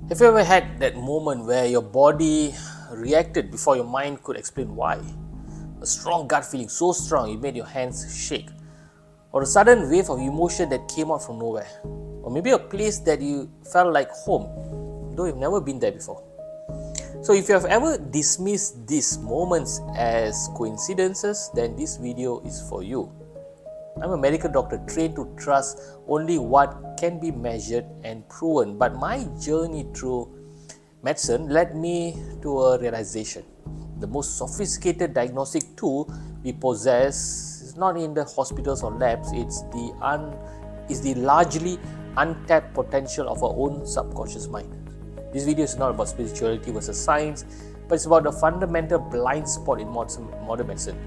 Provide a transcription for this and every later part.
Have you ever had that moment where your body reacted before your mind could explain why? A strong gut feeling, so strong it made your hands shake. Or a sudden wave of emotion that came out from nowhere. Or maybe a place that you felt like home, though you've never been there before. So if you have ever dismissed these moments as coincidences, then this video is for you. I'm a medical doctor trained to trust only what can be measured and proven. But my journey through medicine led me to a realization. The most sophisticated diagnostic tool we possess is not in the hospitals or labs, it's the largely untapped potential of our own subconscious mind. This video is not about spirituality versus science, but it's about the fundamental blind spot in modern medicine.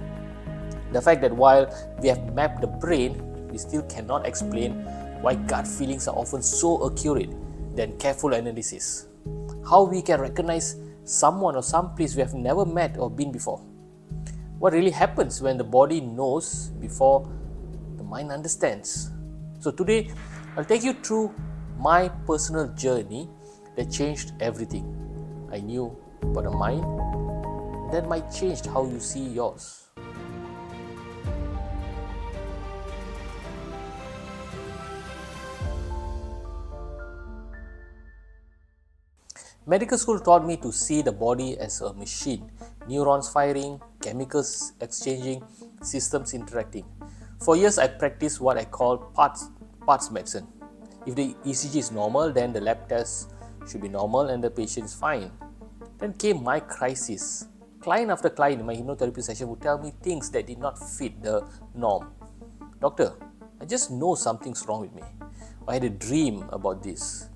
The fact that while we have mapped the brain, we still cannot explain why gut feelings are often so accurate than careful analysis. How we can recognize someone or some place we have never met or been before. What really happens when the body knows before the mind understands. So today, I'll take you through my personal journey that changed everything I knew about the mind, and that might change how you see yours. Medical school taught me to see the body as a machine, neurons firing, chemicals exchanging, systems interacting. For years, I practiced what I call parts medicine. If the ECG is normal, then the lab test should be normal and the patient is fine. Then came my crisis. Client after client in my hypnotherapy session would tell me things that did not fit the norm. Doctor, I just know something's wrong with me. I had a dream about this.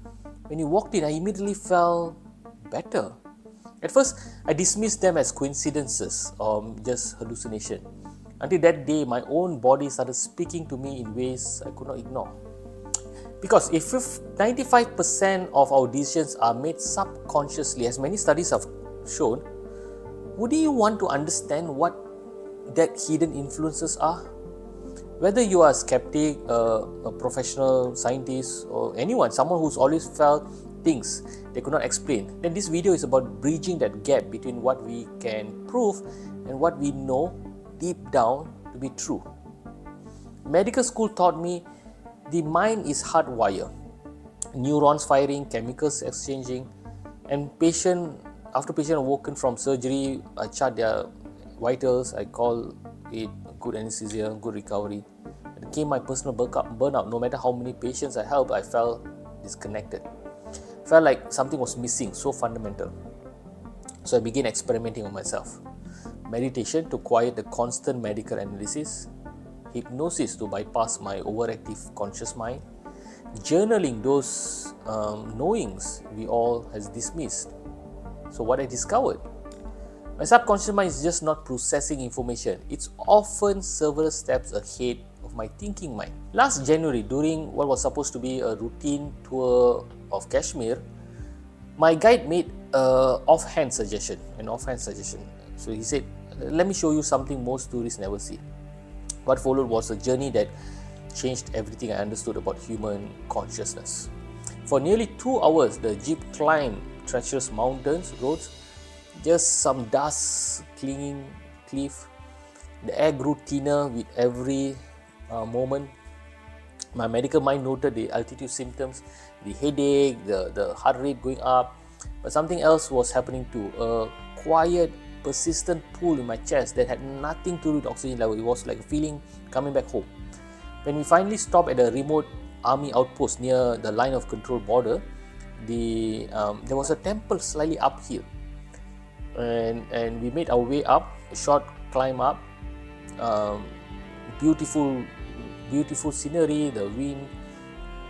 When he walked in, I immediately felt better. At first, I dismissed them as coincidences or just hallucination. Until that day, my own body started speaking to me in ways I could not ignore. Because if 95% of our decisions are made subconsciously, as many studies have shown, would you want to understand what that hidden influences are? Whether you are a skeptic, a professional scientist, or anyone, someone who's always felt things they could not explain, then this video is about bridging that gap between what we can prove and what we know deep down to be true. Medical school taught me the mind is hardwired, neurons firing, chemicals exchanging, and after patient awoken from surgery, I chart their vitals, I call it good anesthesia, good recovery. It became my personal burnout. No matter how many patients I helped, I felt disconnected. Felt like something was missing, so fundamental. So I began experimenting on myself. Meditation to quiet the constant medical analysis, hypnosis to bypass my overactive conscious mind, journaling those knowings we all has dismissed. So what I discovered, my subconscious mind is just not processing information. It's often several steps ahead of my thinking mind. Last January, during what was supposed to be a routine tour of Kashmir, my guide made an offhand suggestion. So he said, let me show you something most tourists never see. What followed was a journey that changed everything I understood about human consciousness. For nearly 2 hours, the jeep climbed treacherous mountains, roads, just some dust clinging cliff. The air grew thinner with every moment. My medical mind noted the altitude symptoms, the headache, the heart rate going up, but something else was happening too. A quiet, persistent pull in my chest that had nothing to do with oxygen level. It was like a feeling coming back home. When we finally stopped at a remote army outpost near the line of control border, there was a temple slightly uphill, and we made our way up, a short climb up. Beautiful scenery, the wind,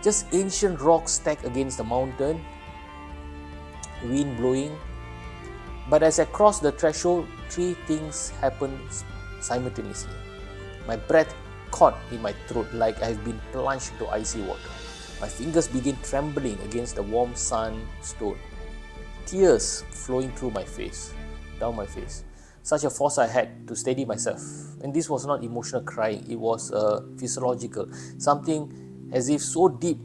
just ancient rocks stacked against the mountain, wind blowing. But as I crossed the threshold, 3 things happened simultaneously. My breath caught in my throat like I have been plunged into icy water. My fingers began trembling against the warm sandstone. Tears flowing down my face. Such a force I had to steady myself. And this was not emotional crying, it was physiological. Something as if so deep,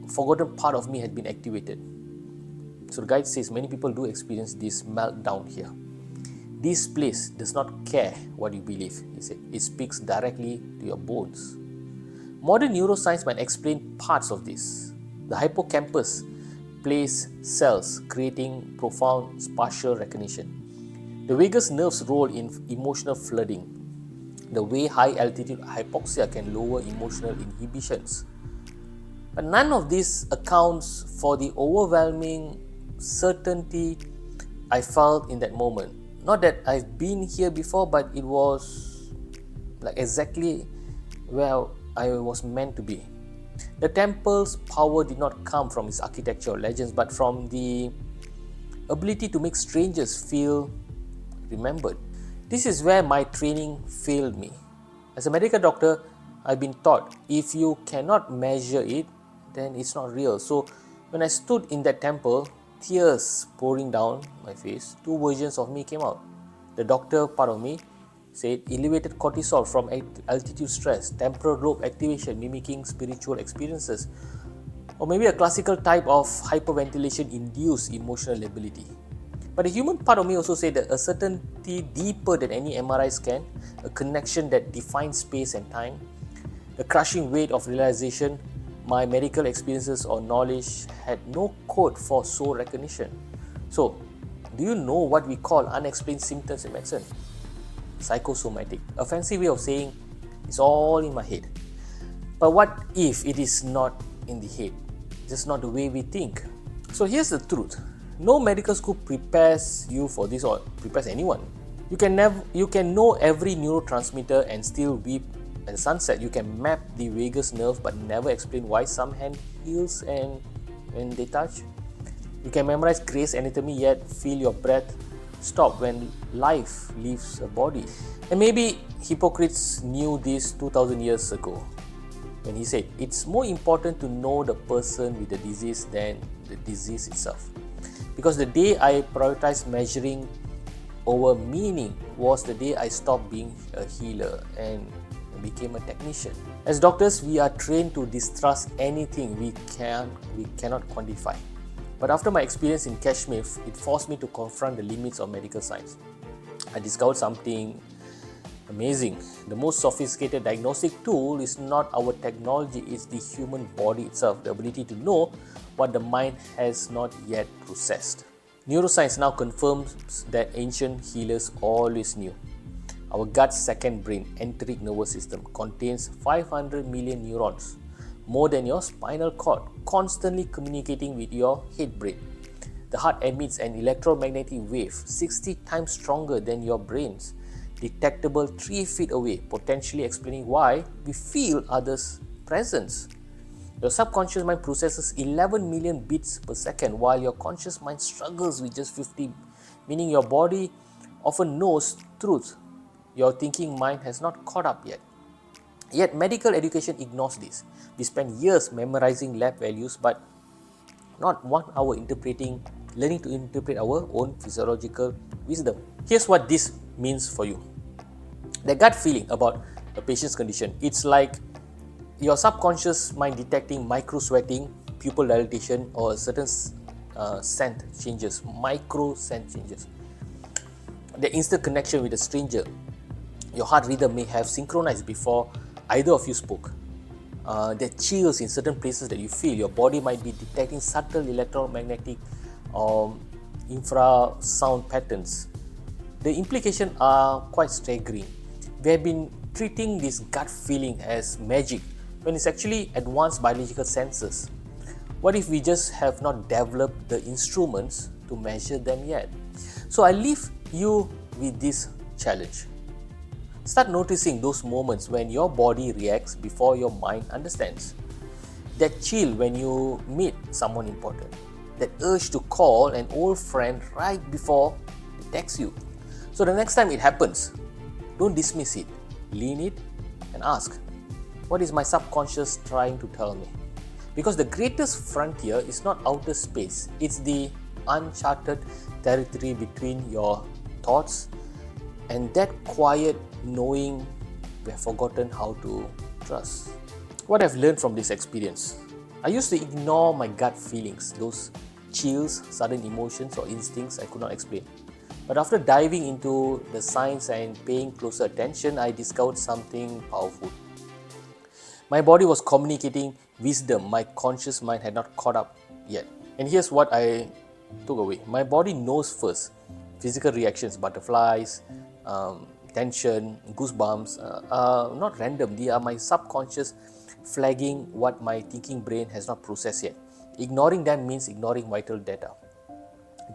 forgotten part of me had been activated. So the guide says many people do experience this meltdown here. This place does not care what you believe, he said. It speaks directly to your bones. Modern neuroscience might explain parts of this. The hippocampus plays cells, creating profound spatial recognition. The vagus nerve's role in emotional flooding. The way high altitude hypoxia can lower emotional inhibitions. But none of this accounts for the overwhelming certainty I felt in that moment. Not that I've been here before, but it was like exactly where I was meant to be. The temple's power did not come from its architecture or legends, but from the ability to make strangers feel remembered. This is where my training failed me. As a medical doctor, I've been taught if you cannot measure it, then it's not real. So when I stood in that temple, tears pouring down my face, two versions of me came out. The doctor part of me said elevated cortisol from altitude stress, temporal lobe activation mimicking spiritual experiences, or maybe a classical type of hyperventilation induced emotional lability. But the human part of me also said that a certainty deeper than any MRI scan, a connection that defines space and time, the crushing weight of realization my medical experiences or knowledge had no code for soul recognition. So, do you know what we call unexplained symptoms in medicine? Psychosomatic, a fancy way of saying it's all in my head. But what if it is not in the head? Just not the way we think. So here's the truth. No medical school prepares you for this or prepares anyone. You can know every neurotransmitter and still weep at sunset. You can map the vagus nerve but never explain why some hand heals and when they touch. You can memorize Gray's anatomy yet feel your breath stop when life leaves a body. And maybe Hippocrates knew this 2000 years ago when he said, it's more important to know the person with the disease than the disease itself. Because the day I prioritized measuring over meaning was the day I stopped being a healer and became a technician. As doctors, we are trained to distrust anything we cannot quantify. But after my experience in Kashmir, it forced me to confront the limits of medical science. I discovered something amazing. The most sophisticated diagnostic tool is not our technology, it's the human body itself, the ability to know what the mind has not yet processed. Neuroscience now confirms that ancient healers always knew. Our gut's second brain, enteric nervous system, contains 500 million neurons, more than your spinal cord, constantly communicating with your head brain. The heart emits an electromagnetic wave 60 times stronger than your brain's, detectable 3 feet away, potentially explaining why we feel others' presence. Your subconscious mind processes 11 million beats per second while your conscious mind struggles with just 50, meaning your body often knows truth. Your thinking mind has not caught up yet. Yet medical education ignores this. We spend years memorizing lab values but not 1 hour learning to interpret our own physiological wisdom. Here's what this means for you. The gut feeling about a patient's condition, it's like your subconscious mind detecting micro sweating, pupil dilatation, or certain scent changes, micro scent changes. The instant connection with a stranger. Your heart rhythm may have synchronized before either of you spoke. The chills in certain places that you feel. Your body might be detecting subtle electromagnetic or infrasound patterns. The implications are quite staggering. We have been treating this gut feeling as magic when it's actually advanced biological senses. What if we just have not developed the instruments to measure them yet? So I leave you with this challenge. Start noticing those moments when your body reacts before your mind understands. That chill when you meet someone important. That urge to call an old friend right before they text you. So the next time it happens, don't dismiss it. Lean it and ask, what is my subconscious trying to tell me? Because the greatest frontier is not outer space. It's the uncharted territory between your thoughts and that quiet knowing we have forgotten how to trust. What I've learned from this experience, I used to ignore my gut feelings, those chills, sudden emotions, or instincts I could not explain. But after diving into the science and paying closer attention, I discovered something powerful. My body was communicating wisdom my conscious mind had not caught up yet. And here's what I took away. My body knows first. Physical reactions, butterflies, tension, goosebumps, are not random. They are my subconscious flagging what my thinking brain has not processed yet. Ignoring them means ignoring vital data.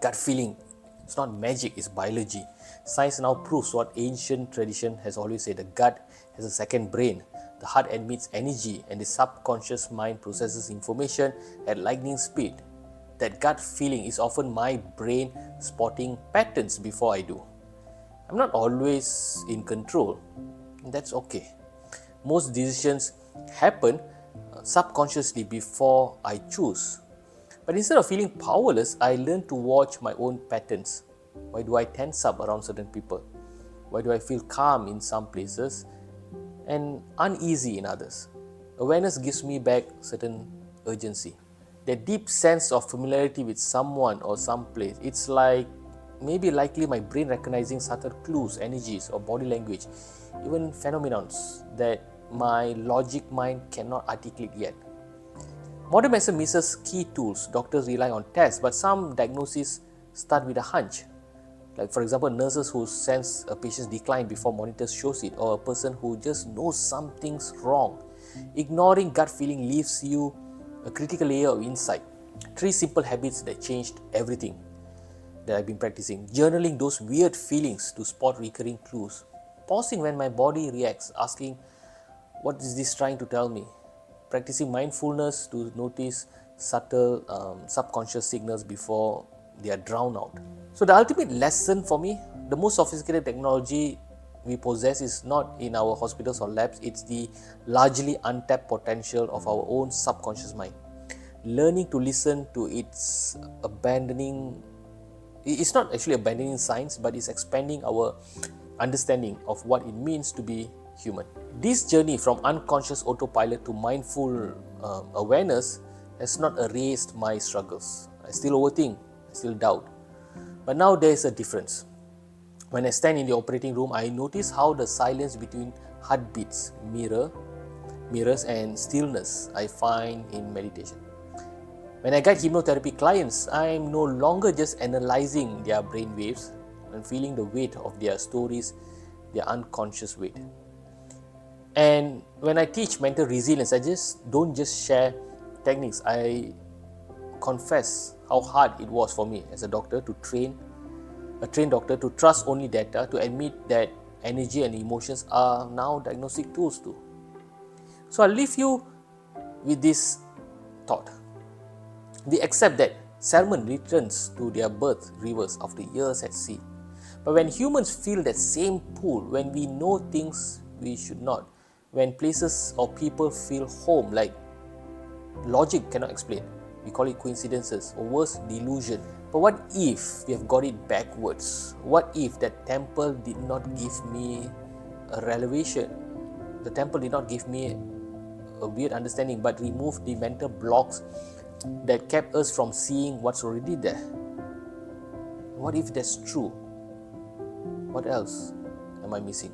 Gut feeling, it's not magic, it's biology. Science now proves what ancient tradition has always said. The gut has a second brain. The heart emits energy and the subconscious mind processes information at lightning speed. That gut feeling is often my brain spotting patterns before I do. I'm not always in control. That's okay. Most decisions happen subconsciously before I choose. But instead of feeling powerless, I learned to watch my own patterns. Why do I tense up around certain people? Why do I feel calm in some places and uneasy in others? Awareness gives me back certain urgency. That deep sense of familiarity with someone or some place, it's like maybe likely my brain recognizing subtle clues, energies, or body language, even phenomena that my logic mind cannot articulate yet. Modern medicine misses key tools. Doctors rely on tests, but some diagnoses start with a hunch. Like for example, nurses who sense a patient's decline before monitors shows it, or a person who just knows something's wrong. Ignoring gut feeling leaves you a critical layer of insight. 3 simple habits that changed everything that I've been practicing. Journaling those weird feelings to spot recurring clues. Pausing when my body reacts, asking, what is this trying to tell me? Practicing mindfulness to notice subtle subconscious signals before they are drowned out. So the ultimate lesson for me, the most sophisticated technology we possess is not in our hospitals or labs, it's the largely untapped potential of our own subconscious mind. Learning to listen to it's not actually abandoning science, but it's expanding our understanding of what it means to be human. This journey from unconscious autopilot to mindful awareness has not erased my struggles. I still overthink, I still doubt. But now there is a difference. When I stand in the operating room, I notice how the silence between heartbeats mirrors and stillness I find in meditation. When I guide hypnotherapy clients, I am no longer just analyzing their brain waves and feeling the weight of their stories, their unconscious weight. And when I teach mental resilience, I don't just share techniques. I confess how hard it was for me as a doctor to train a trained doctor to trust only data, to admit that energy and emotions are now diagnostic tools too. So I'll leave you with this thought. We accept that salmon returns to their birth rivers after years at sea. But when humans feel that same pull, when we know things we should not, when places or people feel home like logic cannot explain, we call it coincidences or worse, delusion. But what if we have got it backwards? What if that temple did not give me a revelation? The temple did not give me a weird understanding, but removed the mental blocks that kept us from seeing what's already there. What if that's true? What else am I missing?